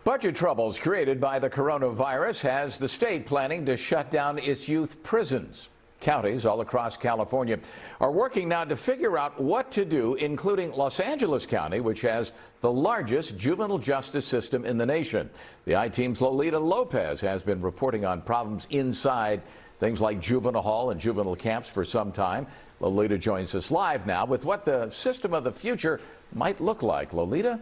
Budget troubles created by the coronavirus has the state planning to shut down its youth prisons. Counties all across California are working now to figure out what to do, including Los Angeles County, which has the largest juvenile justice system in the nation. The I-Team's Lolita Lopez has been reporting on problems inside things like juvenile hall and juvenile camps for some time. Lolita joins us live now with what the system of the future might look like. Lolita?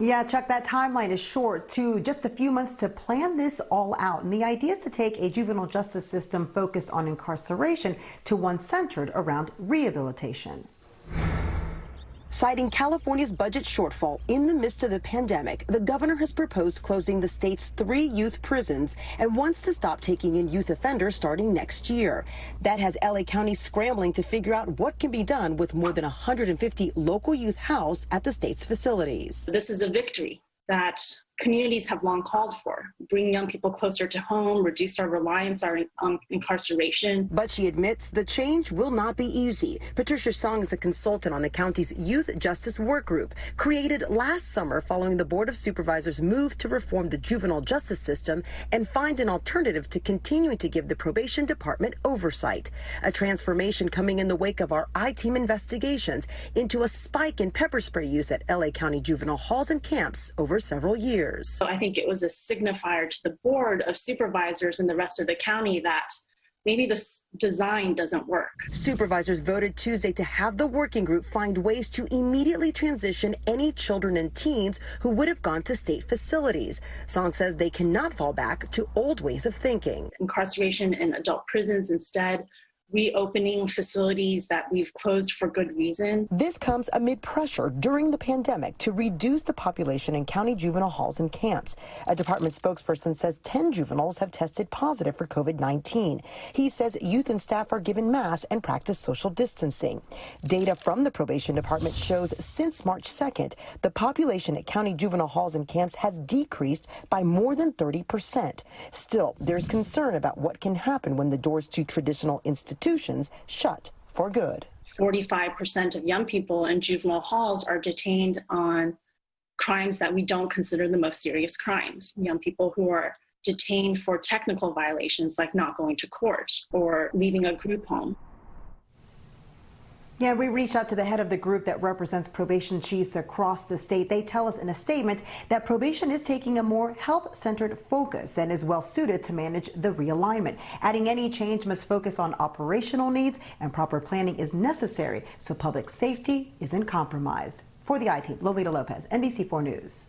Yeah, Chuck, that timeline is short, too. Just a few months to plan this all out. And the idea is to take a juvenile justice system focused on incarceration to one centered around rehabilitation. Citing California's budget shortfall in the midst of the pandemic, the governor has proposed closing the state's 3 youth prisons and wants to stop taking in youth offenders starting next year. That has LA County scrambling to figure out what can be done with more than 150 local youth housed at the state's facilities. This is a victory that communities have long called for. Bring young people closer to home, reduce our reliance on incarceration. But she admits the change will not be easy. Patricia Song is a consultant on the county's Youth Justice Work Group, created last summer following the Board of Supervisors' move to reform the juvenile justice system and find an alternative to continuing to give the probation department oversight. A transformation coming in the wake of our I-Team investigations into a spike in pepper spray use at LA County juvenile halls and camps over several years. So I think it was a signifier to the Board of Supervisors and the rest of the county that maybe this design doesn't work. Supervisors voted Tuesday to have the working group find ways to immediately transition any children and teens who would have gone to state facilities. Song says they cannot fall back to old ways of thinking. Incarceration in adult prisons instead, reopening facilities that we've closed for good reason. This comes amid pressure during the pandemic to reduce the population in county juvenile halls and camps. A department spokesperson says 10 juveniles have tested positive for COVID-19. He says youth and staff are given masks and practice social distancing. Data from the probation department shows since March 2nd, the population at county juvenile halls and camps has decreased by more than 30%. Still, there's concern about what can happen when the doors to traditional institutions shut for good. 45% of young people in juvenile halls are detained on crimes that we don't consider the most serious crimes. Young people who are detained for technical violations like not going to court or leaving a group home. Yeah, we reached out to the head of the group that represents probation chiefs across the state. They tell us in a statement that probation is taking a more health-centered focus and is well suited to manage the realignment. Adding any change must focus on operational needs and proper planning is necessary so public safety isn't compromised. For the I-Team, Lolita Lopez, NBC4 News.